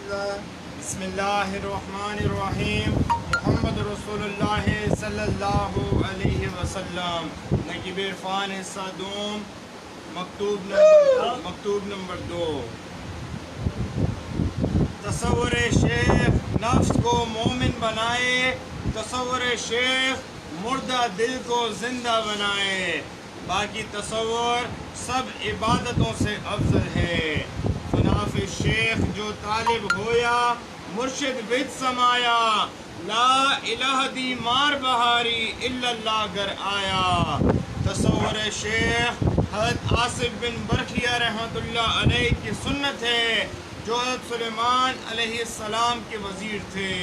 بسم اللہ الرحمن الرحیم محمد رسول اللہ صلی اللہ علیہ وسلم نقیب عرفان حصہ دوم مکتوب نمبر 2 تصور شیخ نفس کو مومن بنائے، تصور شیخ مردہ دل کو زندہ بنائے، باقی تصور سب عبادتوں سے افضل ہے۔ خناف شیخ جو طالب ہویا مرشد بد سمایا، لا الہ دی مار بہاری الا اللہ گر آیا۔ تصور شیخ حضرت آصف بن برخیہ رحمۃ اللہ علیہ کی سنت ہے جو حضرت سلیمان علیہ السلام کے وزیر تھے۔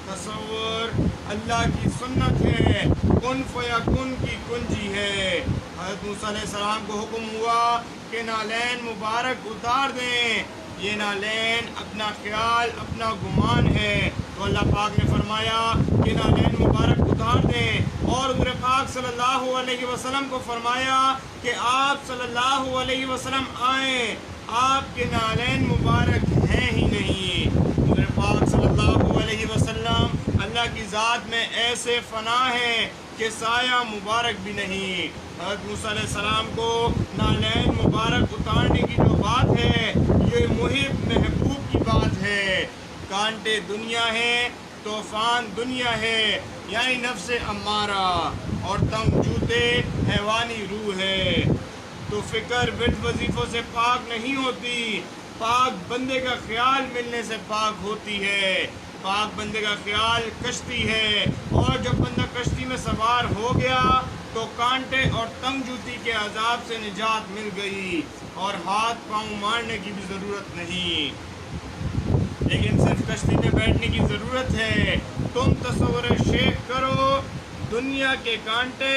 تصور اللہ کی سنت ہے، کن فیکن کی کنجی ہے۔ حضرت موسیٰ علیہ السلام کو حکم ہوا کہ نالین مبارک اتار دیں، یہ نالین اپنا خیال اپنا گمان ہے، تو اللہ پاک نے فرمایا کہ نالین مبارک اتار دیں، اور حضور پاک صلی اللہ علیہ وسلم کو فرمایا کہ آپ صلی اللہ علیہ وسلم آئیں، آپ کے نالین مبارک ہیں ہی نہیں۔ حضور پاک صلی اللہ علیہ وسلم اللہ کی ذات میں ایسے فنا ہیں کہ سایہ مبارک بھی نہیں۔ حضرت موسیٰ علیہ السلام کو نالین مبارک اتارنے کی جو بات ہے یہ محب محبوب کی بات ہے۔ کانٹے دنیا ہے، طوفان دنیا ہے، یعنی نفس امارہ، اور تنگ جوتے حیوانی روح ہے۔ تو فکر ورد وظیفوں سے پاک نہیں ہوتی، پاک بندے کا خیال ملنے سے پاک ہوتی ہے۔ پاک بندے کا خیال کشتی ہے، اور جب بندہ کشتی میں سوار ہو گیا تو کانٹے اور تنگ جوتی کے عذاب سے نجات مل گئی، اور ہاتھ پاؤں مارنے کی بھی ضرورت نہیں، لیکن صرف کشتی میں بیٹھنے کی ضرورت ہے۔ تم تصور شیخ کرو، دنیا کے کانٹے،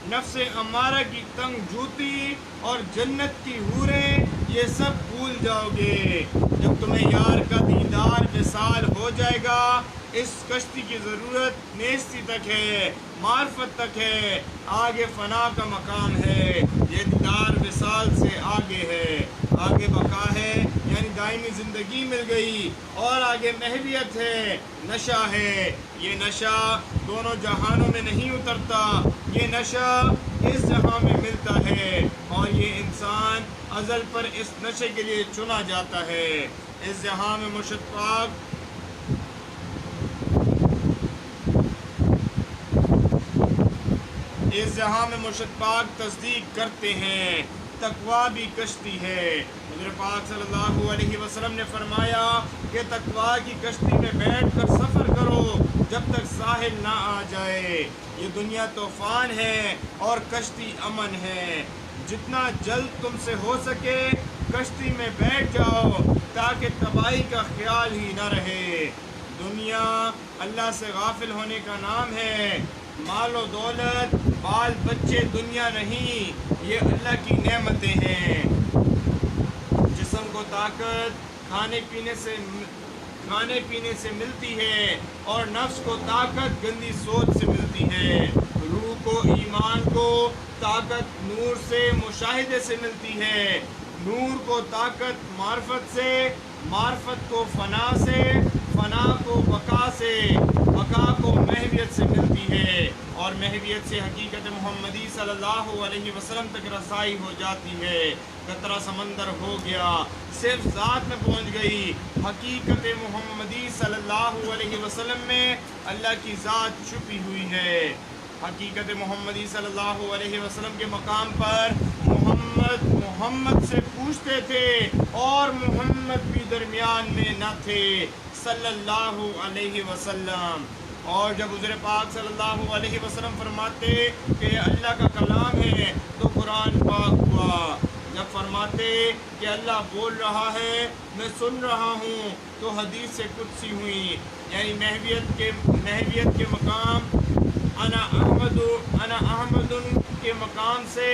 نفس امارہ کی تنگ جوتی اور جنت کی حوریں، یہ سب بھول جاؤ گے۔ جب تمہیں یار کا دیدار وصال ہو جائے گا، اس کشتی کی ضرورت نیستی تک ہے، معرفت تک ہے، آگے فنا کا مقام ہے، یہ دیدار وصال سے آگے ہے، آگے بقا ہے، یعنی دائمی زندگی مل گئی، اور آگے محویت ہے، نشہ ہے۔ یہ نشہ دونوں جہانوں میں نہیں اترتا، یہ نشہ اس جہاں میں ملتا ہے، اور یہ انسان ازل پر اس نشے کے لیے چنا جاتا ہے۔ اس جہاں میں مرشد پاک تصدیق کرتے ہیں، تقویٰ بھی کشتی ہے۔ حضور پاک صلی اللہ علیہ وسلم نے فرمایا کہ تقویٰ کی کشتی میں بیٹھ کر سفر کرو جب تک ساحل نہ آ جائے۔ یہ دنیا طوفان ہے اور کشتی امن ہے، جتنا جلد تم سے ہو سکے کشتی میں بیٹھ جاؤ تاکہ تباہی کا خیال ہی نہ رہے۔ دنیا اللہ سے غافل ہونے کا نام ہے، مال و دولت بال بچے دنیا نہیں، یہ اللہ کی نعمتیں ہیں۔ جسم کو طاقت کھانے پینے سے ملتی ہے، اور نفس کو طاقت گندی سوچ سے ملتی ہے۔ روح کو ایمان کو طاقت نور سے مشاہدے سے ملتی ہے، نور کو طاقت معرفت سے، معرفت کو فنا سے، فنا کو بقا سے، بقا کو محویت سے ملتی ہے، اور محویت سے حقیقت محمدی صلی اللہ علیہ وسلم تک رسائی ہو جاتی ہے۔ قطرہ سمندر ہو گیا، صرف ذات میں پہنچ گئی۔ حقیقت محمدی صلی اللہ علیہ وسلم میں اللہ کی ذات چھپی ہوئی ہے۔ حقیقت محمدی صلی اللہ علیہ وسلم کے مقام پر محمد سے پوچھتے تھے، اور محمد بھی درمیان میں نہ تھے صلی اللہ علیہ وسلم۔ اور جب حضور پاک صلی اللہ علیہ وسلم فرماتے کہ یہ اللہ کا کلام ہے تو قرآن پاک ہوا، جب فرماتے کہ اللہ بول رہا ہے میں سن رہا ہوں تو حدیث سے قدسی ہوئی، یعنی محویت کے مقام انا احمد کے مقام سے،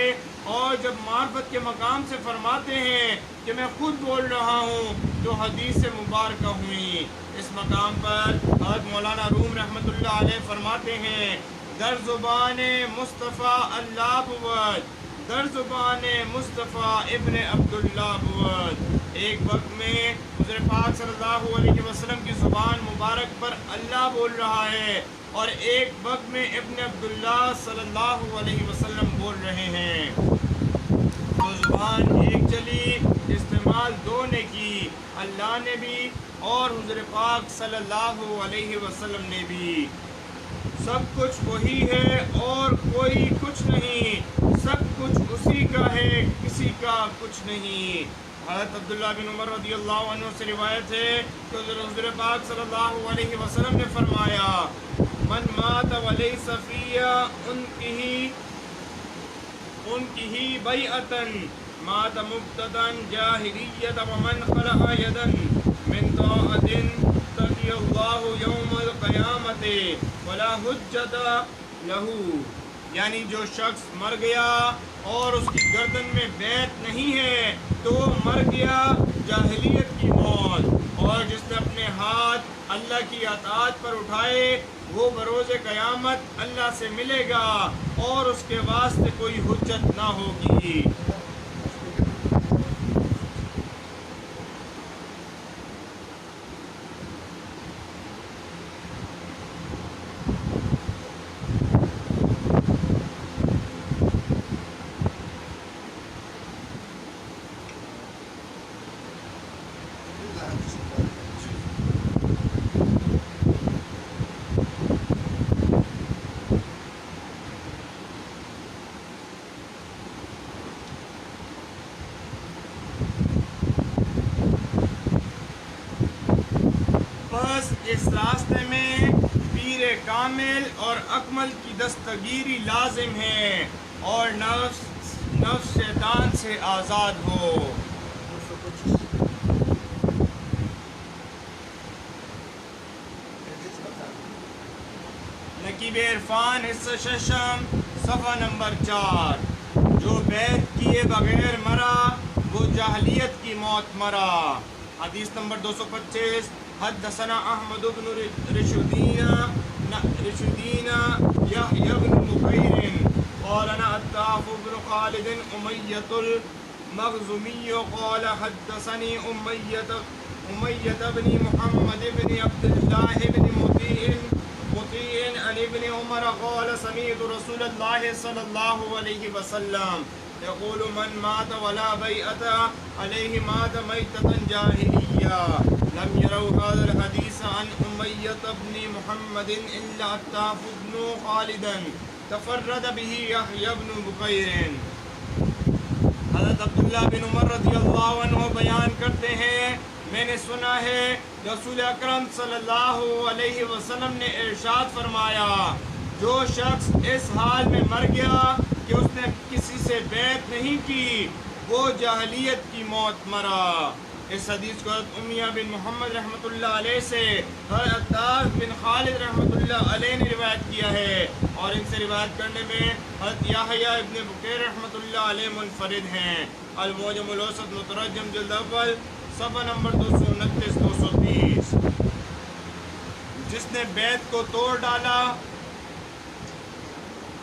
اور جب معرفت کے مقام سے فرماتے ہیں کہ میں خود بول رہا ہوں تو حدیث سے مبارکہ ہوئی۔ اس مقام پر حضرت مولانا روم رحمۃ اللہ علیہ فرماتے ہیں، در زبان مصطفیٰ اللہ بود در زبان مصطفیٰ ابن عبداللہ بود۔ ایک وقت میں حضور پاک صلی اللہ علیہ وسلم کی زبان مبارک پر اللہ بول رہا ہے، اور ایک وقت میں ابن عبداللہ صلی اللہ علیہ وسلم بول رہے ہیں۔ تو زبان ایک چلی، استعمال دو نے کی، اللہ نے بھی اور حضور پاک صلی اللہ علیہ وسلم نے بھی۔ سب کچھ وہی ہے اور کوئی کچھ نہیں، سب کچھ اسی کا ہے، کسی کا کچھ نہیں۔ حضرت عبداللہ بن عمر رضی اللہ عنہ سے روایت ہے کہ حضور پاک صلی اللہ علیہ وسلم نے فرمایا، من مات ولیس فی ان کی بیعتن مات مبتدا جاہلیت ومن خلع یدا من طاعت تقی اللہ یوم القیامت ولا حجت لہو، یعنی جو شخص مر گیا اور اس کی گردن میں بیعت نہیں ہے تو وہ مر گیا جاہلیت کی موت، اور جس نے اپنے ہاتھ اللہ کی اطاعت پر اٹھائے وہ بروز قیامت اللہ سے ملے گا اور اس کے واسطے کوئی حجت نہ ہوگی۔ بس اس راستے میں پیر کامل اور اکمل کی دستگیری لازم ہے اور نفس شیطان سے آزاد ہو۔ نقیب عرفان حصہ ششم صفحہ نمبر 4، جو بیعت کیے بغیر مرا وہ جاہلیت کی موت مرا۔ حدیث نمبر 225، حدثنا احمد بن رشدین یحیی بن بکیر قال انا عطاف بن خالد امیۃ المخزومی قال حدثني امیۃ بن محمد بن عبد اللہ بن مطیع عن ابن عمر قال سمعت رسول اللہ صلی اللہ علیہ وسلم يقول من مات ولا بيعة عليه مات ميتة جاهلية۔ لم يروا هذا الحديث عن أمية بن محمد إلا عطاف بن خالد تفرد به يحيى بن بكير۔ حضرت عبداللہ بن عمر رضی اللہ عنہ بیان کرتے ہیں، میں نے سنا ہے رسول اکرم صلی اللہ علیہ وسلم نے ارشاد فرمایا، جو شخص اس حال میں مر گیا کہ اس نے کسی سے بیعت نہیں کی وہ جاہلیت کی موت مرا۔ اس حدیث کو حضرت امیہ بن محمد رحمۃ اللہ علیہ سے حضرت عطاف بن خالد رحمۃ اللہ علیہ نے روایت کیا ہے، اور ان سے روایت کرنے میں حضرت یحییٰ ابن بکیر رحمۃ اللہ علیہ منفرد ہیں۔ المعجم الاوسط مترجم جلد اول صفحہ نمبر 229-230۔ جس نے بیعت کو توڑ ڈالا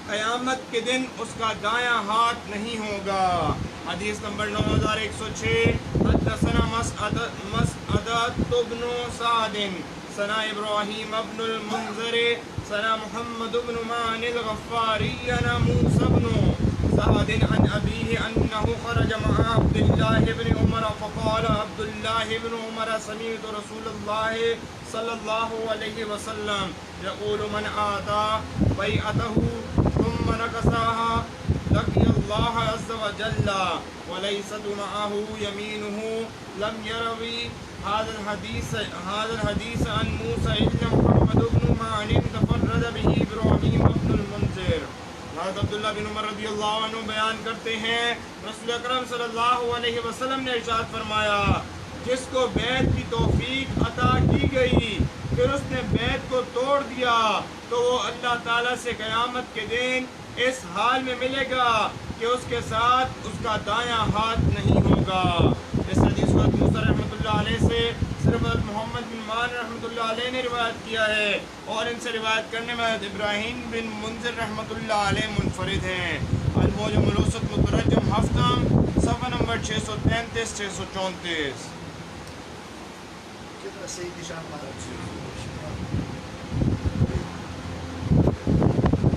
قیامت کے دن اس کا دایاں ہاتھ نہیں ہوگا۔ حدیث نمبر 9106، حدثنا مسعدۃ بن سعد ثنا ابراہیم بن المنذر ثنا محمد بن معن الغفاری عن موسى بن سعد عن أبيه أنه خرج مع عبد الله بن عمر فقال عبد الله بن عمر سمعت رسول الله صلى الله عليه وسلم يقول من آتى بيعته ثم نكثها لقي الله عز وجل وليست معه يمينه لم يروي هذا الحديث عن موسى إلا محمد بن معن تفرد به إبراهيم بن المنذر۔ حضرت عبداللہ بن عمر رضی اللہ عنہ بیان کرتے ہیں، رسول اکرم صلی اللہ علیہ وسلم نے ارشاد فرمایا، جس کو بیعت کی توفیق عطا کی گئی پھر اس نے بیعت کو توڑ دیا تو وہ اللہ تعالیٰ سے قیامت کے دن اس حال میں ملے گا کہ اس کے ساتھ اس کا دایاں ہاتھ نہیں ہوگا۔ اس حدیث کو موسیٰ رحمۃ اللہ علیہ سے صرف محمد بن مان رحمۃ اللہ علیہ نے روایت کیا ہے، اور ان سے روایت کرنے میں ابراہیم بن منذر رحمۃ اللہ علیہ منفرد ہیں۔ الموجم الوسط مترجم ہفتم صفحہ نمبر 633 634. کتنا صحیح نشان مارا.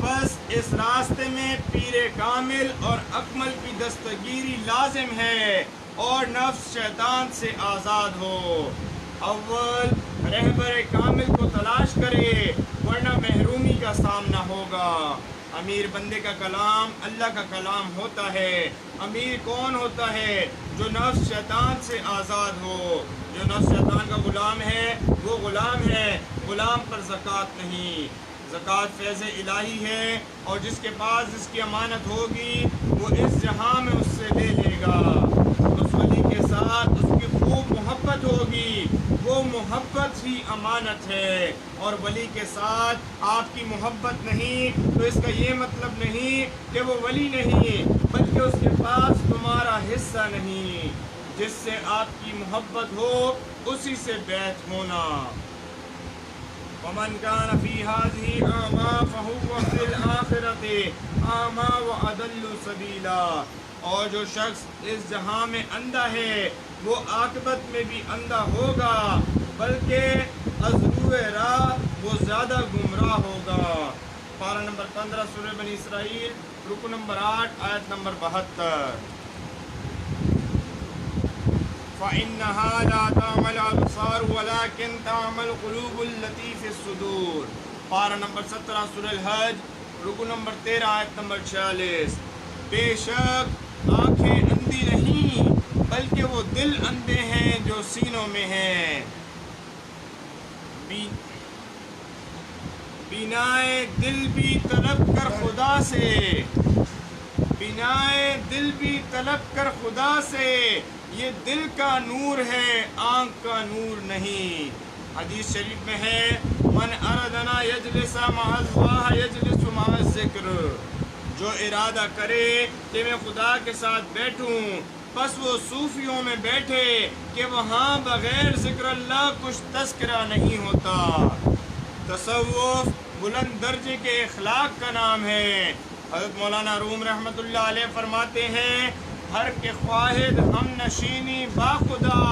بس اس راستے میں پیر کامل اور اکمل کی دستگیری لازم ہے اور نفس شیطان سے آزاد ہو. اول رہبر کامل کو تلاش کرے ورنہ محرومی کا سامنا ہوگا. امیر بندے کا کلام اللہ کا کلام ہوتا ہے. امیر کون ہوتا ہے؟ جو نفس شیطان سے آزاد ہو. جو نفس شیطان کا غلام ہے وہ غلام ہے. غلام پر زکوٰۃ نہیں. زکوٰۃ فیض الہی ہے اور جس کے پاس اس کی امانت ہوگی وہ اس جہاں میں اس سے لے لے گا. اس ولی کے ساتھ اس کی خوب محبت ہوگی. وہ محبت ہی امانت ہے. اور ولی کے ساتھ آپ کی محبت نہیں تو اس کا یہ مطلب نہیں کہ وہ ولی نہیں بلکہ اس کے پاس تمہارا حصہ نہیں. جس سے آپ کی محبت ہو اسی سے بیعت ہونا. ومن كان في هذه أعمى فهو في الآخرة أعمى وأضل سبيلا. اور جو شخص اس جہاں میں اندھا ہے وہ عاقبت میں بھی اندھا ہوگا بلکہ از روئے راہ وہ زیادہ گمراہ ہوگا. پارہ نمبر 15 سورہ بنی اسرائیل رکو نمبر 8 آیت نمبر 72. فَإِنَّهَا لَا تَعْمَى الْأَبْصَارُ وَلَكِنْ تَعْمَى الْقُلُوبُ الَّتِي فِي الصُّدُورِ. پارہ نمبر 17 سورہ الحج رکو نمبر 13 آیت نمبر 46. بے شک آنکھیں اندھی نہیں بلکہ وہ دل اندھے ہیں جو سینوں میں ہیں. بینائے دل بھی طلب کر خدا سے. بینائے دل بھی طلب کر خدا سے. یہ دل کا نور ہے آنکھ کا نور نہیں. حدیث شریف میں ہے من اردنا یجلس مع اللہ یجلس مع الذکر. جو ارادہ کرے کہ میں خدا کے ساتھ بیٹھوں بس وہ صوفیوں میں بیٹھے کہ وہاں بغیر ذکر اللہ کچھ تذکرہ نہیں ہوتا. تصوف بلند درجے کے اخلاق کا نام ہے. حضرت مولانا روم رحمۃ اللہ علیہ فرماتے ہیں ہر کے خواہد ہم نشینی با خدا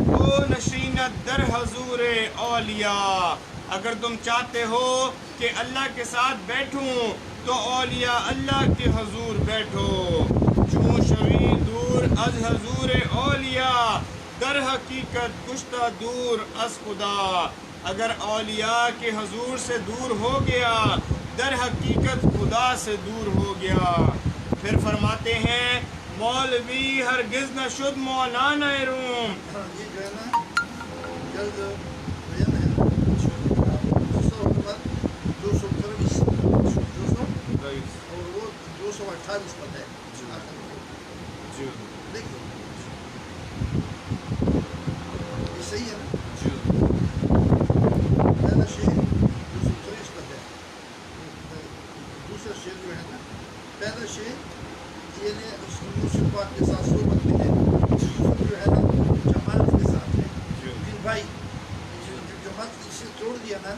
وہ نشینت در حضور اولیاء. اگر تم چاہتے ہو کہ اللہ کے ساتھ بیٹھوں تو اولیاء اللہ کے حضور بیٹھو. چون شوی دور از حضور اولیاء در حقیقت کشتہ دور از خدا. اگر اولیاء کے حضور سے دور ہو گیا در حقیقت خدا سے دور ہو گیا. پھر فرماتے ہیں مولوی ہرگز نہ شد مولانا روم. یہ جو ہے نا جلد بیان ہے 223 اور وہ 228 پر ہے. دیکھو یہ صحیح ہے نا. پہلا شعر 223 پر ہے. دوسرا شعر جو ہے نا پہلا شعر یہ نے یوسف پاک کے ساتھ صحبت میں ہے. یوسف جو ہے نا جماعت کے ساتھ ہے. لیکن بھائی جماعت اسے توڑ دیا نا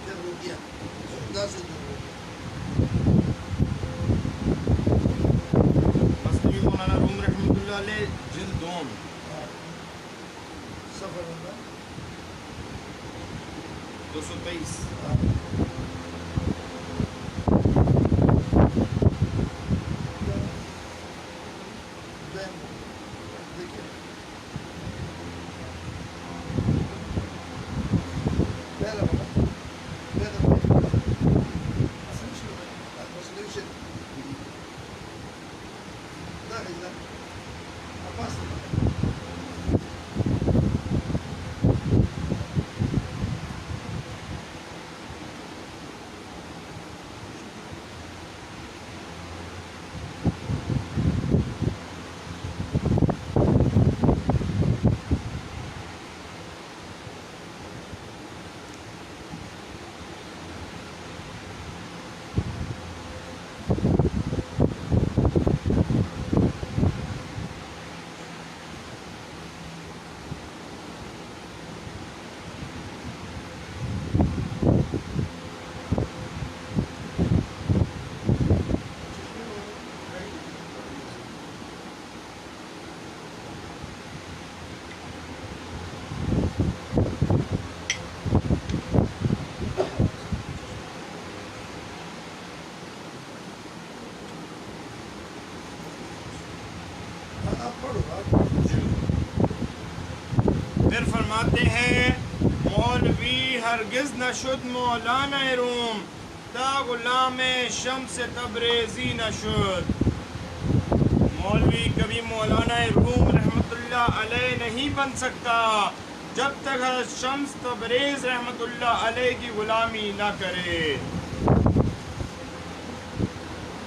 پھر ہو گیا خدا سے دور ہو گیا. مسلم مولانا روم رحمۃ اللہ علیہ جلد دوم صفحہ نمبر 223. دیکھیے پھر فرماتے ہیں مولوی ہرگز نہ شد مولانا روم تا غلام شمس تبریزی نہ شد. مولوی کبھی مولانا روم رحمۃ اللہ علیہ نہیں بن سکتا جب تک حضرت شمس تبریز رحمۃ اللہ علیہ کی غلامی نہ کرے.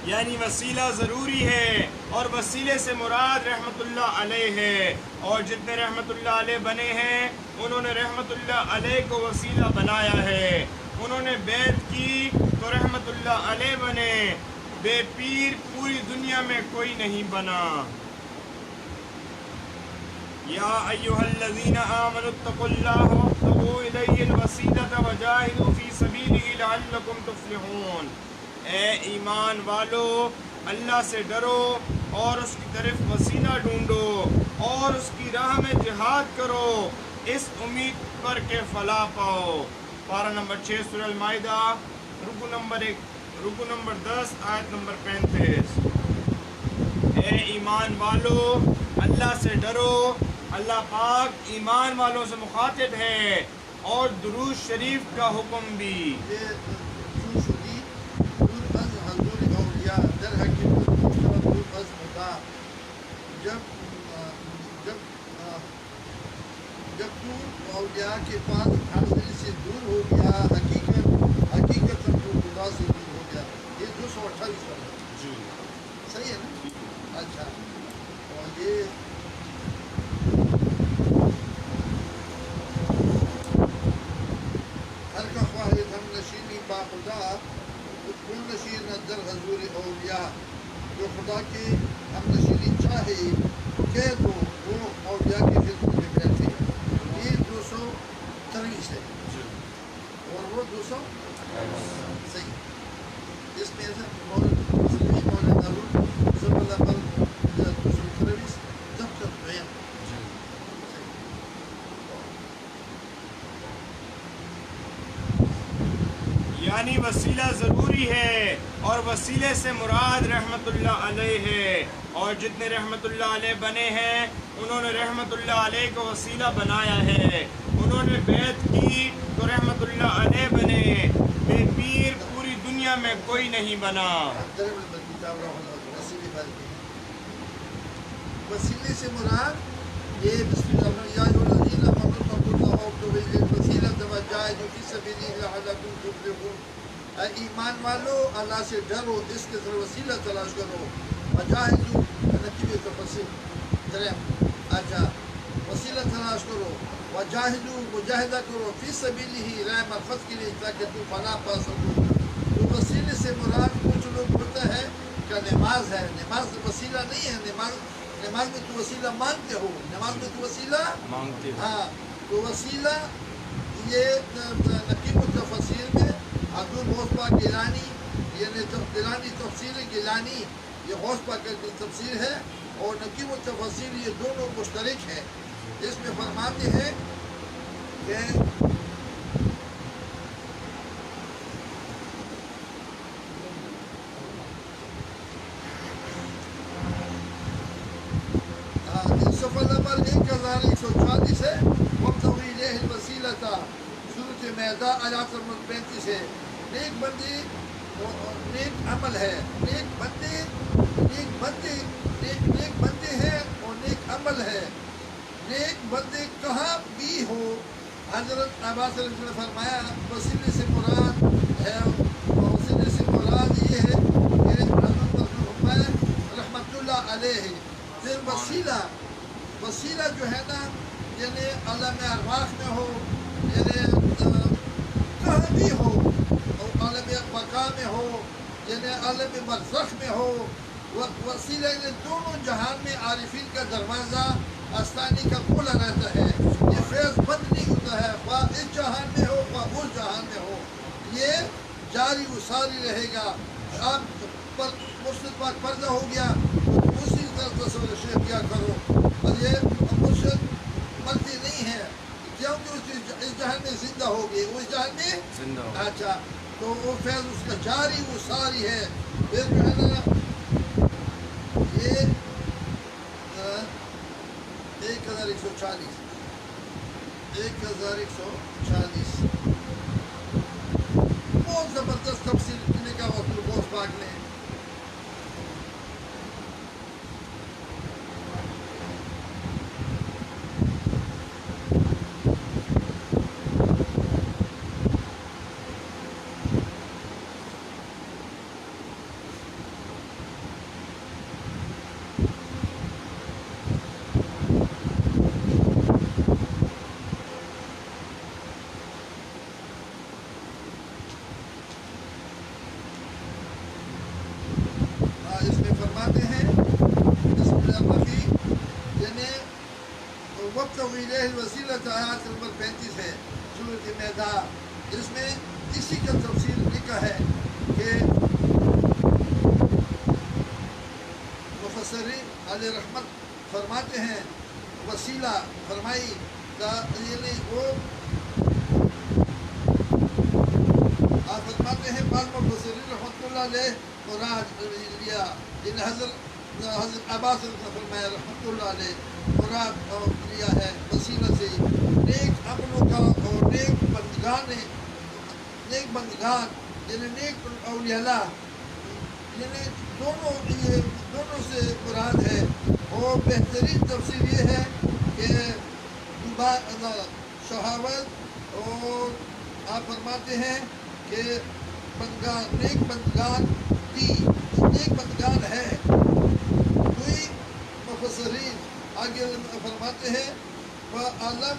یعنی وسیلہ ضروری ہے اور وسیلے سے مراد رحمۃ اللہ علیہ ہے، اور جتنے رحمۃ اللہ علیہ بنے ہیں انہوں نے رحمۃ اللہ علیہ کو وسیلہ بنایا ہے. انہوں نے بیعت کی تو رحمۃ اللہ علیہ بنے. بے پیر پوری دنیا میں کوئی نہیں بنا. یا ایھا الذین آمنوا اتقوا اللہ وابتغوا الیہ الوسیلۃ وجاہدوا فی سبیلہ لعلکم تفلحون. اے ایمان والو، اللہ سے ڈرو اور اس کی طرف وسیلہ ڈھونڈو اور اس کی راہ میں جہاد کرو اس امید پر کہ فلاح پاؤ. پارہ نمبر 6 سورہ المائدہ، رکو نمبر 10 آیت نمبر 35. اے ایمان والو، اللہ سے ڈرو. اللہ پاک ایمان والوں سے مخاطب ہے اور درود شریف کا حکم بھی. جب تو اولیاء کے پاس حاضری سے دور ہو گیا، حقیقت تو خدا سے دور ہو گیا. یہ 228 پر ہے. جی صحیح ہے نا؟ اچھا. اور یہ ہر کا خواہد ہم نشینی با خدا کن نشین در حضور اولیاء. جو خدا کی ہم نشینی چاہے کہ تو وہ اولیاء کی خدمت میں بیٹھے. یہ 223 ہے اور وہ 200 صحیح. اس میں مولانا ضب اللہ پر 223 جب تک دویم. یعنی وسیلہ ضروری ہے اور وسیلے سے مراد رحمۃ اللہ علیہ ہے، اور جتنے رحمۃ اللہ علیہ بنے ہیں انہوں نے رحمۃ اللہ علیہ کو وسیلہ بنایا ہے. انہوں نے بیعت کی تو رحمۃ اللہ علیہ بنے. بے پیر پوری دنیا میں کوئی نہیں بنا. وسیلے سے مراد یہ بسم اللہ یا الذین آمنوا وسیلۃ وجاہدوا فی سبیلہ لعلکم تفلحون. اے ایمان والو، اللہ سے ڈرو، اس کے ذریعے وسیلہ تلاش کرو. وجاہدوا نتیجے تفسیر اچھا وسیلہ تلاش کرو. وجاہدوا مجاہدہ کرو فی سبیلہ راہ مرفت کے لیے تاکہ تو فلاح پا سکو. تو وسیلے سے مراد کچھ لوگ ہوتا ہے کہ نماز ہے. نماز وسیلہ نہیں ہے. نماز میں تو وسیلہ مانگتے ہو. نماز میں تو وسیلہ مانگتے ہو. ہاں تو وسیلہ یہ نقیب التفسیر میں عبد غوث پاک گیلانی، یعنی گیلانی تفسیر گیلانی یہ غوث پاک کی تفسیر ہے، اور نقیب التفسیر یہ دونوں مشترک ہیں. اس میں فرماتے ہیں کہ صفحہ نمبر 1140 ہے. وابتغوا الیہ الوسیلۃ سورۃ مائدہ آیات نمبر 35 ہے. نیک بندے نیک عمل ہے. نیک بندے ہیں اور نیک عمل ہے. نیک بندے کہاں بھی ہو. حضرت عباس علیہ السلام نے فرمایا وسیلے سے مراد ہے، وسیلے سے مراد یہ ہے کہ حضرت رحمۃ اللہ علیہ. پھر وسیلہ جو ہے نا، یعنی عالم ارواح میں ہو، یعنی کہیں بھی ہو، اور عالم بقا میں ہو، یعنی عالم برزخ میں ہو. وسیلہ یعنی دونوں جہان میں عارفین کا دروازہ آستانی کا کھلا رہتا ہے. یہ فیض بند نہیں ہوتا ہے، خواہ اس جہان میں ہو خواہ اس جہان میں ہو. یہ جاری و ساری رہے گا. آپ پر مرشد پاک پردہ ہو گیا تو اسی طرح تصور شیخ کیا کرو. اور یہ مرشد مرتے نہیں ہے کیونکہ اس جہان میں زندہ ہو گئے، اس جہان میں زندہ ہو. اچھا تو وہ فیض اس کا جاری و ساری ہے. پھر جو ہے نا یہ 1140 1140 بہت زبردست تفصیل لکھا ہوا غوث پاک نے. اس میں فرماتے ہیں بسم اللہ الرحیم، یعنی وقت ویلہ الوسیلہ آیات نمبر 35 ہے سورۃ میدہ. اس میں اسی کا تفصیل لکھا ہے کہ مفسرین علیہ رحمت فرماتے ہیں وسیلہ فرمائی یعنی وہ آپ فرماتے ہیں بعض مفسرین رحمۃ اللہ علیہ مراد لیا جن حضرت عباس نے فرمایا رحمۃ اللہ علیہ مراد لیا ہے وسیلہ سے نیک عملوں کا اور نیک بندگان یعنی نیک اولیاء اللہ یعنی دونوں سے مراد ہے. اور بہترین تفسیر یہ ہے کہ شہاوت اور آپ فرماتے ہیں کہ نیک بندگان ہے. کوئی مفسرین آگے فرماتے ہیں عالم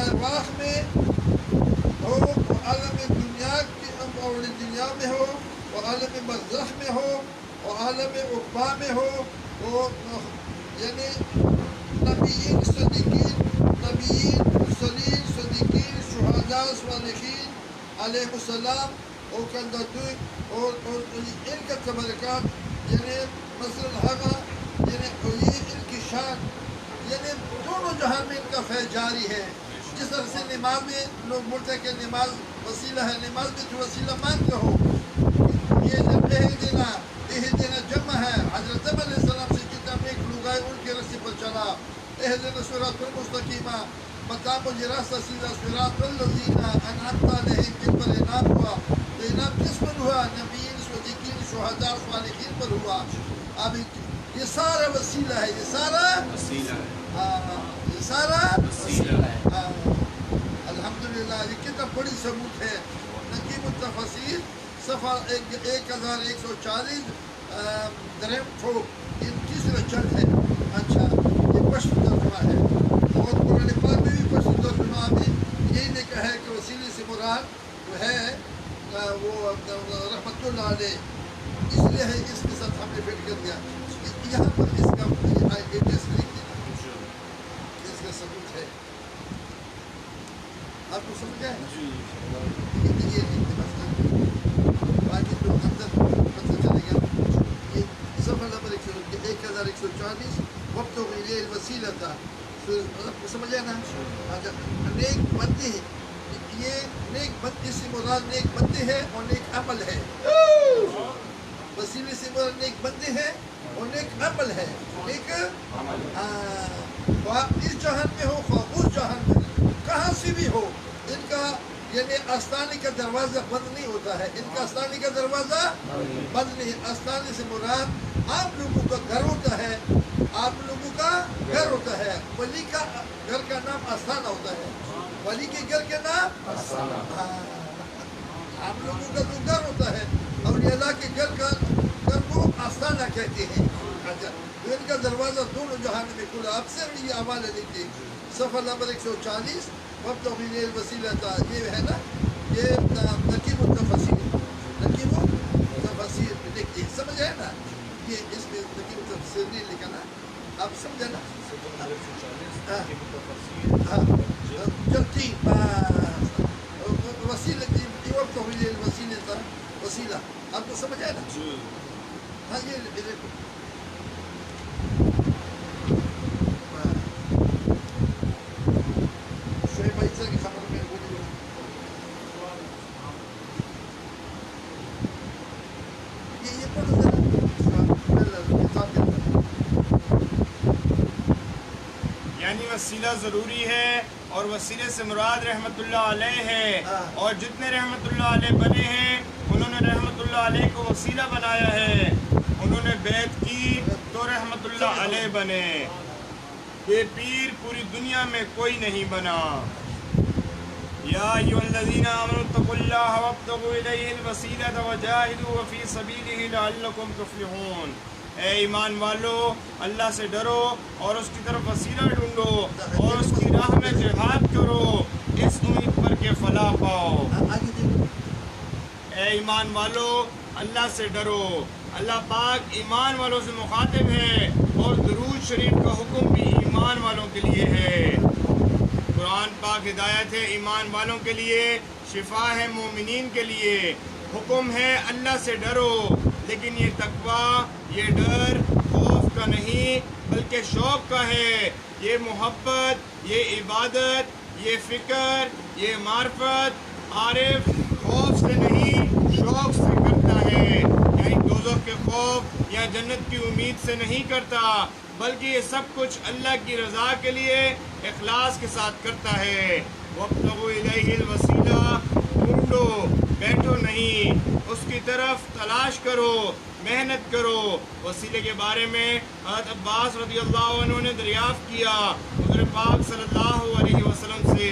ارواح میں ہو، عالم دنیا میں ہو، اور عالم برزخ میں ہو، اور عالم عقبا میں ہو، اور یعنی نبیین مرسلین صدیقین شہداء صالحین علیہ السلام اور کندتوی اور ان کا تبرکات یعنی مثلا الحقہ یعنی یہ ان کی شان یعنی دونوں جہان میں ان کا فیض جاری ہے. جس طرح سے نماز میں لوگ بولتے ہیں کہ نماز وسیلہ ہے، نماز میں جو وسیلہ مانتے ہو یہ جب دینا جمع ہے. حضرت علیہ السلام سے جتنا نیک لوگ آئے ان کے رستے پر چلا. اہدنا صراط المستقیمہ بتا مجھے راستہ سیدھا صراط الذین انعمت علیہم جن پر انعام ہوا. تو انعام کس پر ہوا؟ نبیین صدیقین شہداء صالحین پر ہوا. اب یہ سارا وسیلہ ہے، یہ سارا وسیلہ ہے. الحمدللہ یہ کتنا بڑی ثبوت ہے. نقیب التفاسیر صفحہ 1140 درہم ٹھوک یہ تیسرا جلد ہے. اچھا یہ پشت ترجمہ ہے اور قرآن پاک میں بھی پشت ترجمہ میں یہی لکھا ہے کہ وسیلے سے مراد جو ہے وہ رحمت اللہ علیہ. اس لیے ہے اس کے ساتھ ہم نے فٹ کر دیا. یہاں پر اس کا ایڈریس لکھ دینا، اس کا ثبوت ہے. آپ کو سمجھ گئے؟ یہ باقی تو اندر پتہ چلے گا. یہ صفحہ نمبر 1140 وقت ویلہ الوسیلہ تھا. آپ کو سمجھ آیا نا؟ نیک بندے یہ نیک بندے سے مراد نیک بندے ہے اور نیک عمل ہے. وسیلے سے مراد نیک بندے ہے اور نیک عمل ہے. نیک خواہ اس جہان میں ہو خواہ اس جہان میں کہاں سے بھی ہو ان کا یعنی آستانے کا دروازہ بند نہیں ہوتا ہے. ان کا آستانے کا دروازہ بند نہیں. آستانے سے مراد آپ لوگوں کا گھر ہوتا ہے. آپ لوگوں کا گھر ہوتا ہے. ولی کا گھر کا نام آستانہ ہوتا ہے. ولی کے گھر کا نام آپ لوگوں کا جو گھر ہوتا ہے اولیاء اللہ کے گھر کو آستانہ کہتے ہیں. اچھا تو ان کا دروازہ دونوں جہان میں کھلا. آپ سے یہ حوالے لکھیے صفحہ نمبر 140 وقت ویلہ الوسیلہ تھا. یہ ہے نا یہ نقیب التفاسیر لکھیے. سمجھ آئے نا؟ یہ اس میں نقیب التفاسیر نہیں لکھا نا. آپ سمجھا نا؟ جلدی وسیلہ وقت ویلہ الوسیلہ تھا. وسیلہ آپ کو سمجھ آئے نا؟ ہاں یہ شعیب بھائی کی خبر میں بولی یہ پڑھو ذرا کتاب کے اندر. یعنی وسیلہ ضروری ہے، اور وسیلے سے مراد رحمت اللہ علیہ ہے، اور جتنے رحمت اللہ علیہ بنے ہیں انہوں نے رحمت اللہ علیہ کو وسیلہ بنایا ہے، انہوں نے بیعت کی تو رحمت اللہ علیہ بنے، بے پیر پوری دنیا میں کوئی نہیں بنا۔ یا ایھا الذین آمنوا اتقوا اللہ وابتغوا الیہ الوسیلۃ وجاہدوا فی سبیلہ لعلکم تفلحون۔ اے ایمان والو، اللہ سے ڈرو اور اس کی طرف وسیلہ ڈھونڈو اور اس کی راہ میں جہاد کرو، اس امید پر کہ فلاح پاؤ۔ اے ایمان والو، اللہ سے ڈرو۔ اللہ پاک ایمان والوں سے مخاطب ہے، اور درود شریف کا حکم بھی ایمان والوں کے لیے ہے۔ قرآن پاک ہدایت ہے ایمان والوں کے لیے، شفا ہے مومنین کے لیے۔ حکم ہے اللہ سے ڈرو، لیکن یہ تقویٰ، یہ ڈر خوف کا نہیں بلکہ شوق کا ہے۔ یہ محبت، یہ عبادت، یہ فکر، یہ معرفت عارف خوف سے نہیں شوق سے کرتا ہے، یعنی دوزخ کے خوف یا جنت کی امید سے نہیں کرتا، بلکہ یہ سب کچھ اللہ کی رضا کے لیے اخلاص کے ساتھ کرتا ہے۔ وابتغوا الیہ الوسیلہ، ڈھونڈو، بیٹھو نہیں، اس کی طرف تلاش کرو، محنت کرو۔ وسیلے کے بارے میں حضرت عباس رضی اللہ عنہ نے دریافت کیا حضور پاک صلی اللہ علیہ وسلم سے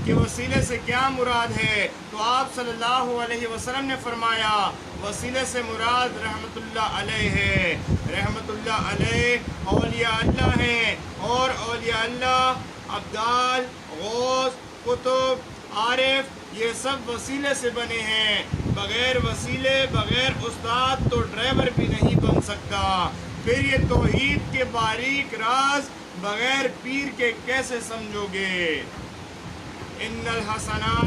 کہ وسیلے سے کیا مراد ہے، تو آپ صلی اللہ علیہ وسلم نے فرمایا وسیلے سے مراد رحمت اللہ علیہ ہے۔ رحمت اللہ علیہ اولیاء اللہ ہیں، اور اولیاء اللہ ابدال، غوث، قطب، عارف یہ سب وسیلے سے بنے ہیں۔ بغیر وسیلے، بغیر استاد تو ڈرائیور بھی نہیں بن سکتا۔ پھر یہ توحید کے باریک راز بغیر پیر کے کیسے سمجھو گے؟ ان الحسنات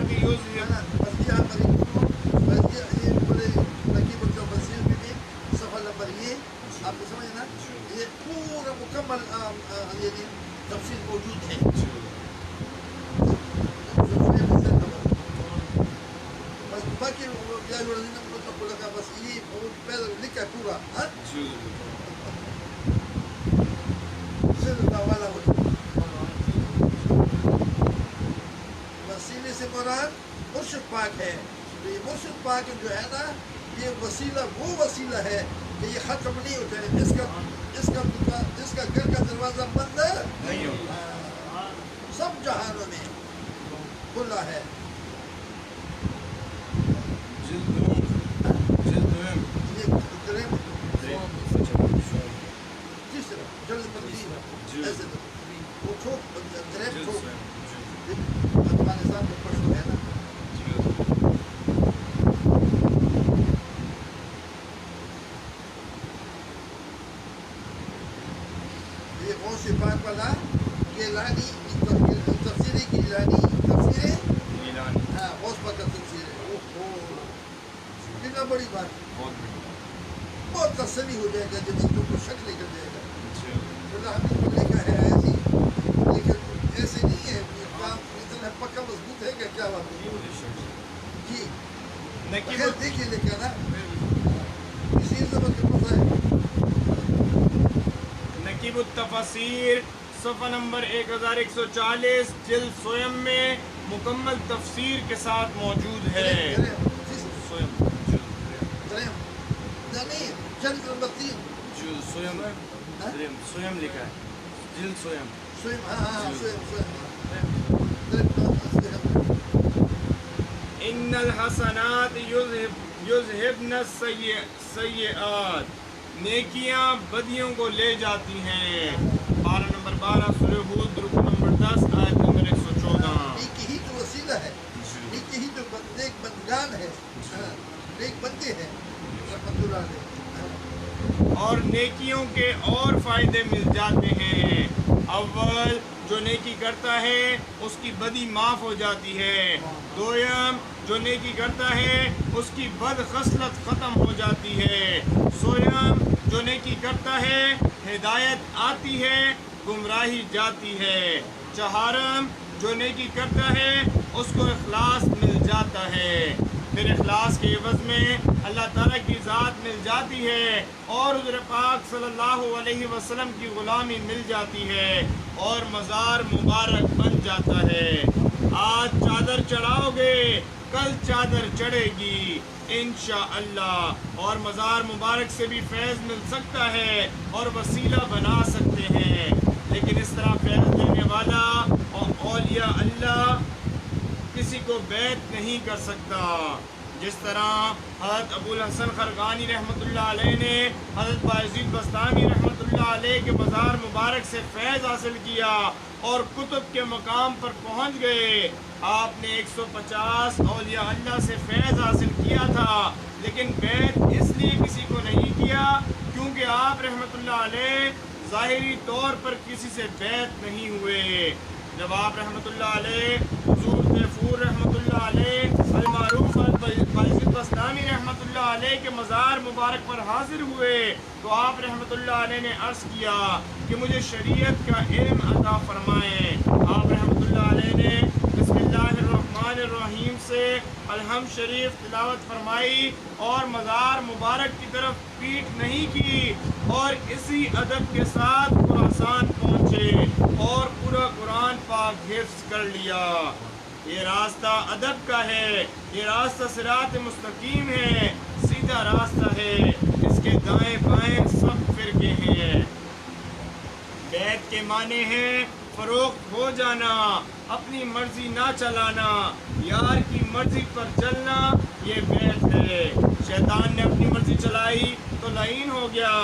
آپ کو سمجھے نا، یہ پورا مکمل تفصیل موجود ہے۔ بس باقی بس یہ پہلے لکھا پورا وسیلے سے مراد مرشد پاک ہے۔ یہ مرشد پاک جو ہے نا، یہ وسیلہ وہ وسیلہ ہے کہ یہ ختم نہیں ہوتا ہے، اس کا گھر کا دروازہ بند نہیں ہوتا، سب جہانوں میں کھلا ہے۔ افغانستان میں پرسوں ہے نا، یہ غوث پاک والا گیلانی تفسیری گیلانی تفسیر غوث پاک کا تفسیر ہے۔ کتنا بڑی بات، بہت تسلی ہو جائے گا جب تم کو شک نکل جائے گا۔ ہم نے کو لکھا ہے ایسی، لیکن ایسے نہیں ہے، کام اتنا پکا مضبوط ہے کہ کیا بات ہے جی۔ بغیر دیکھیے لکھا نا، اسی زبان کے پتہ ہے۔ نقیب التفاسیر صفحہ نمبر 1140 جلد سویم میں مکمل تفسیر کے ساتھ موجود ہے۔ جلد نمبر 3 سویم لکھا ہے، جلد سویم۔ ان الحسنات یذہبن السیئات، نیکیاں بدیوں کو لے جاتی ہیں۔ 12 سورہ ہود رکو نمبر 10 آیت نمبر 114۔ نیکی ہی تو وسیلہ ہے، نیکی ہی تو نیک بندگان ہے، نیک بندے ہیں رحمت اللہ علیہ۔ اور نیکیوں کے اور فائدے مل جاتے ہیں۔ اول، جو نیکی کرتا ہے اس کی بدی معاف ہو جاتی ہے۔ دویم، جو نیکی کرتا ہے اس کی بد خصلت ختم ہو جاتی ہے۔ سویم، جو نیکی کرتا ہے ہدایت آتی ہے، گمراہی جاتی ہے۔ چہارم، جو نیکی کرتا ہے اس کو اخلاص مل جاتا ہے۔ پھر اخلاص کے عوض میں اللہ تعالیٰ کی ذات مل جاتی ہے اور حضور پاک صلی اللہ علیہ وسلم کی غلامی مل جاتی ہے اور مزار مبارک بن جاتا ہے۔ آج چادر چڑھاؤ گے، کل چادر چڑھے گی انشاءاللہ، اور مزار مبارک سے بھی فیض مل سکتا ہے اور وسیلہ بنا سکتے ہیں، لیکن اس طرح فیض دینے والا اور اولیاء اللہ کسی کو بیعت نہیں کر سکتا۔ جس طرح حضرت ابو الحسن خرقانی رحمۃ اللہ علیہ نے حضرت بایزید بستامی رحمۃ اللہ علیہ کے مزار مبارک سے فیض حاصل کیا اور کتب کے مقام پر پہنچ گئے۔ آپ نے 150 اولیاء اللہ سے فیض حاصل کیا تھا، لیکن بیعت اس لیے کسی کو نہیں کیا کیونکہ آپ رحمۃ اللہ علیہ ظاہری طور پر کسی سے بیعت نہیں ہوئے۔ جب آپ رحمۃ اللہ علیہ حضور تیفور رحمۃ اللہ علیہ المعروف بایزید بستامی رحمۃ اللہ علیہ کے مزار مبارک پر حاضر ہوئے تو آپ رحمۃ اللہ علیہ نے عرض کیا کہ مجھے شریعت کا علم عطا فرمائیں۔ آپ رحمۃ اللہ علیہ نے بسم اللہ الرحمن الرحیم سے الحمد شریف تلاوت فرمائی اور مزار مبارک کی طرف پیٹھ نہیں کی اور اسی ادب کے ساتھ خراسان پہنچے اور پورا قرآن پاک حفظ کر لیا۔ یہ راستہ ادب کا ہے، یہ راستہ صراط مستقیم ہے، سیدھا راستہ ہے، اس کے دائیں بائیں سب فرقے ہیں۔ بیعت کے معنی ہیں فروخت ہو جانا، اپنی مرضی نہ چلانا، یار کی مرضی پر چلنا، یہ بیعت ہے۔ شیطان نے اپنی مرضی چلائی تو لعین ہو گیا،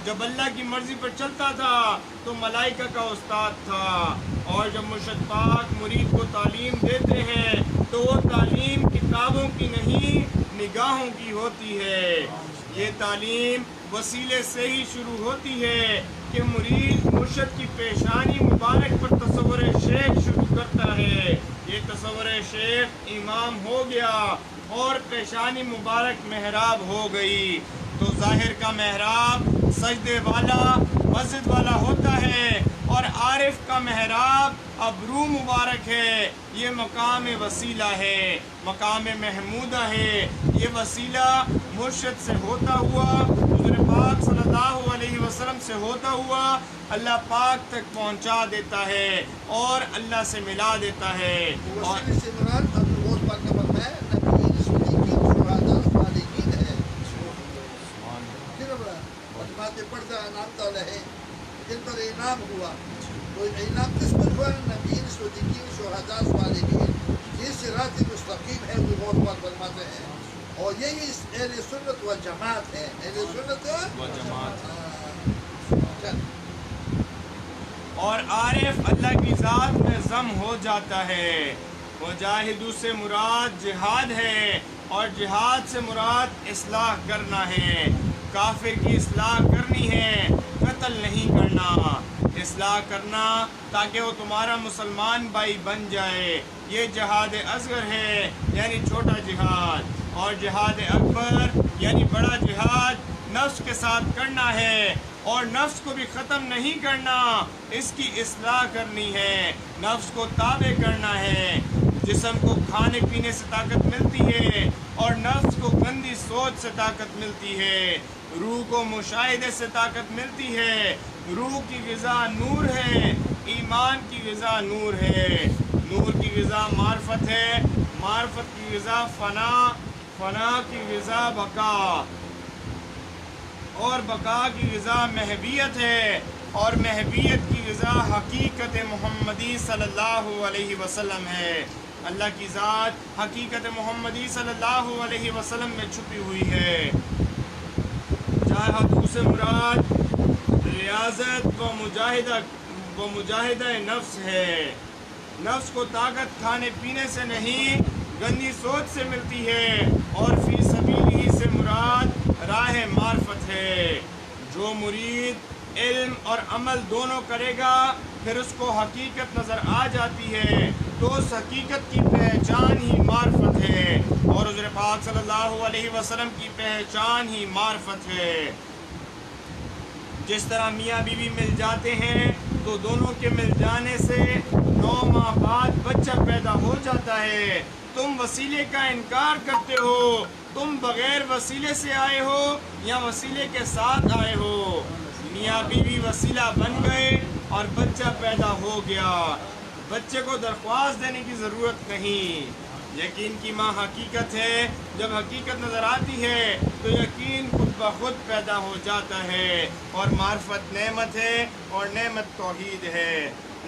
جب اللہ کی مرضی پر چلتا تھا تو ملائکہ کا استاد تھا، اور جب مرشد پاک مرید کو تعلیم دیتے ہیں تو وہ تعلیم کتابوں کی نہیں نگاہوں کی ہوتی ہے۔ یہ تعلیم وسیلے سے ہی شروع ہوتی ہے کہ مرید مرشد کی پیشانی مبارک پر تصور شیخ شروع کرتا ہے، یہ تصور شیخ امام ہو گیا اور پیشانی مبارک محراب ہو گئی تو ظاہر کا محراب سجدے والا مسجد والا ہوتا ہے اور عارف کا محراب ابرو مبارک ہے، یہ مقام وسیلہ ہے، مقام محمودہ ہے۔ یہ وسیلہ مرشد سے ہوتا ہوا حضور پاک صلی اللہ علیہ وسلم سے ہوتا ہوا اللہ پاک تک پہنچا دیتا ہے اور اللہ سے ملا دیتا ہے۔ اور وسیلے سے مراد ابو پاک کا فرمان ہے نبی صدیقین شہداء صالحین ہے۔ باتیں پڑھتا انعام علیہ جن پر انعام ہوا، تو انعام کس پر ہوا؟ نبی صدیقین شہداء صالحین، یہ صراط مستقیم ہے، وہ بہت بات فرماتے ہیں، اور یہی اہل سنت و جماعت ہے، اہل سنت و جماعت۔ چل اور عارف اللہ کی ذات میں ضم ہو جاتا ہے۔ مجاہدوں سے مراد جہاد ہے اور جہاد سے مراد اصلاح کرنا ہے، کافر کی اصلاح کرنی ہے، قتل نہیں کرنا، اصلاح کرنا تاکہ وہ تمہارا مسلمان بھائی بن جائے، یہ جہاد اصغر ہے یعنی چھوٹا جہاد، اور جہاد اکبر یعنی بڑا جہاد نفس کے ساتھ کرنا ہے، اور نفس کو بھی ختم نہیں کرنا، اس کی اصلاح کرنی ہے، نفس کو تابع کرنا ہے۔ جسم کو کھانے پینے سے طاقت ملتی ہے اور نفس کو گندی سوچ سے طاقت ملتی ہے، روح کو مشاہدے سے طاقت ملتی ہے، روح کی غذا نور ہے، ایمان کی غذا نور ہے، نور کی غذا معرفت ہے، معرفت کی غذا فنا، فنا کی غذا بقا، اور بقا کی غذا محبیت ہے، اور محبیت کی غذا حقیقت محمدی صلی اللہ علیہ وسلم ہے۔ اللہ کی ذات حقیقت محمدی صلی اللہ علیہ وسلم میں چھپی ہوئی ہے۔ جہاد سے مراد ریاضت و مجاہدہ نفس ہے، نفس کو طاقت کھانے پینے سے نہیں گندی سوچ سے ملتی ہے، اور فی سبیلہ سے مراد راہ معرفت ہے۔ جو مرید علم اور عمل دونوں کرے گا پھر اس کو حقیقت نظر آ جاتی ہے، تو اس حقیقت کی پہچان ہی معرفت ہے، اور حضور پاک صلی اللہ علیہ وسلم کی پہچان ہی معرفت ہے۔ جس طرح میاں بیوی مل جاتے ہیں تو دونوں کے مل جانے سے 9 ماہ بعد بچہ پیدا ہو جاتا ہے. تم وسیلے کا انکار کرتے ہو. تم بغیر وسیلے سے آئے ہو یا وسیلے کے ساتھ آئے ہو. میاں بیوی وسیلہ بن گئے اور بچہ پیدا ہو گیا. بچے کو درخواست دینے کی ضرورت نہیں. یقین کی ماں حقیقت ہے. جب حقیقت نظر آتی ہے تو یقین خود بخود پیدا ہو جاتا ہے. اور معرفت نعمت ہے اور نعمت توحید ہے.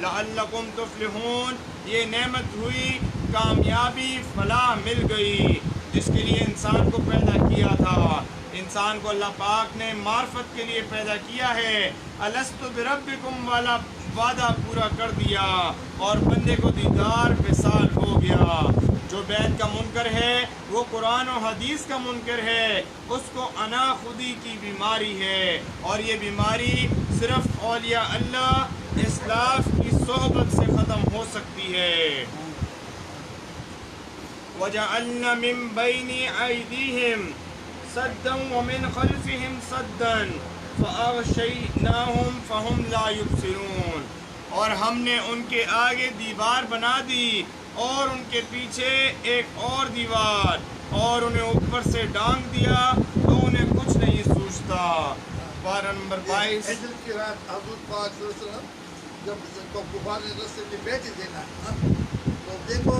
لعلکم تفلحون، یہ نعمت ہوئی، کامیابی، فلاح مل گئی. جس کے لیے انسان کو پیدا کیا تھا. انسان کو اللہ پاک نے معرفت کے لیے پیدا کیا ہے. الست بربکم والا وعدہ پورا کر دیا اور بندے کو دیدار وصال ہو گیا. جو بیت کا منکر ہے وہ قرآن و حدیث کا منکر ہے. اس کو انا خودی کی بیماری ہے اور یہ بیماری صرف اولیاء اللہ اسلاف کی صحبت سے ختم ہو سکتی ہے. وَجَعَلْنَا مِن بَيْنِ أَيْدِيهِمْ سَدًّا وَمِنْ خَلْفِهِمْ سَدًّا فَأَغْشَيْنَاهُمْ فَهُمْ لَا يُبْصِرُونَ. اور ہم نے ان کے آگے دیوار بنا دی اور ان کے پیچھے ایک اور دیوار اور انہیں اوپر سے ڈانگ دیا تو انہیں کچھ نہیں سوچتا. پارہ نمبر 22. ہجر کی رات حضور پاک صلی اللہ علیہ وسلم جب تو کفار نے رستے میں بیٹھے تھے نا، تو دیکھو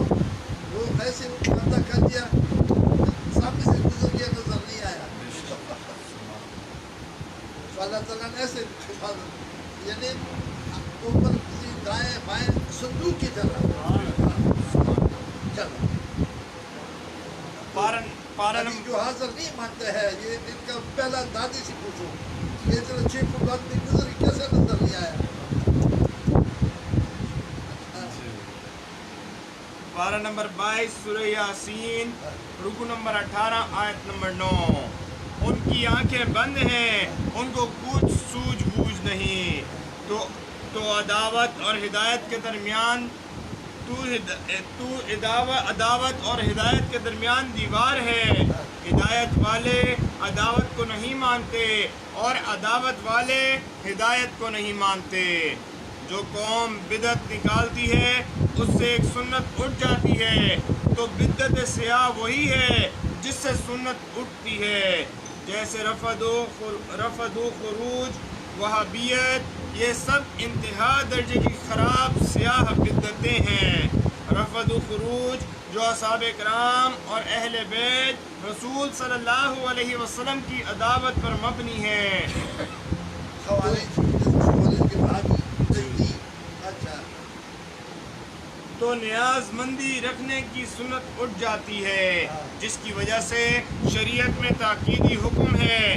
وہ ایسے بندہ کر دیا سامنے سے گزر گیا، نظر نہیں آیا. تو اللہ تعالیٰ نے ایسے حفاظت، یعنی اوپر کسی دائیں بائیں صندوق کی طرح چلو. پارہ جو حاضر نہیں مانتے ہیں، یہ ان کا پہلا دادی سے پوچھو، یہ ذرا 6 فٹ آدمی گزر کیسے نظر نہیں آیا. پارہ نمبر 22 سورہ یاسین رکو نمبر 18 آیت نمبر 9. ان کی آنکھیں بند ہیں، ان کو کچھ سوجھ بوجھ نہیں. تو عداوت اور ہدایت کے درمیان عداوت اور ہدایت کے درمیان دیوار ہے. ہدایت والے عداوت کو نہیں مانتے اور عداوت والے ہدایت کو نہیں مانتے. جو قوم بدعت نکالتی ہے اس سے ایک سنت اٹھ جاتی ہے تو بدعت سیاہ وہی ہے جس سے سنت اٹھتی ہے. جیسے رفض و خروج، وہابیت، یہ سب انتہا درجے کی خراب سیاہ بدعتیں ہیں. رفض و خروج جو اصحاب کرام اور اہل بیت رسول صلی اللہ علیہ وسلم کی عداوت پر مبنی ہے. تو نیاز مندی رکھنے کی سنت اٹھ جاتی ہے جس کی وجہ سے شریعت میں تاکیدی حکم ہے.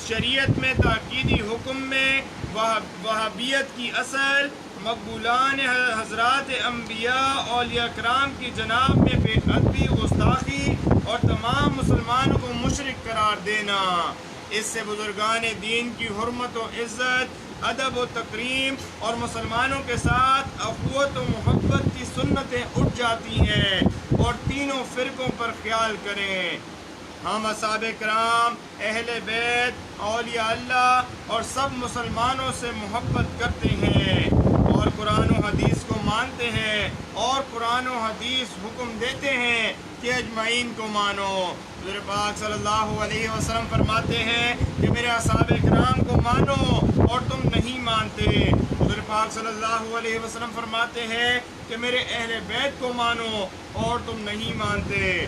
شریعت میں تاکیدی حکم میں وہابیت کی اصل مقبولان حضرات انبیاء اولیاء کرام کی جناب میں بے ادبی، گستاخی اور تمام مسلمانوں کو مشرک قرار دینا. اس سے بزرگان دین کی حرمت و عزت، ادب و تکریم اور مسلمانوں کے ساتھ اخوت و محبت کی سنتیں اٹھ جاتی ہیں. اور تینوں فرقوں پر خیال کریں، ہم اصحاب کرام، اہل بیت، اولیاء اللہ اور سب مسلمانوں سے محبت کرتے ہیں اور قرآن و حدیث کو مانتے ہیں اور قرآن و حدیث حکم دیتے ہیں کہ اجمعین کو مانو. حضور پاک صلی اللہ علیہ وسلم فرماتے ہیں کہ میرے اصحاب کرام کو مانو اور تم نہیں مانتے. حضور پاک صلی اللہ علیہ وسلم فرماتے ہیں کہ میرے اہل بیت کو مانو اور تم نہیں مانتے.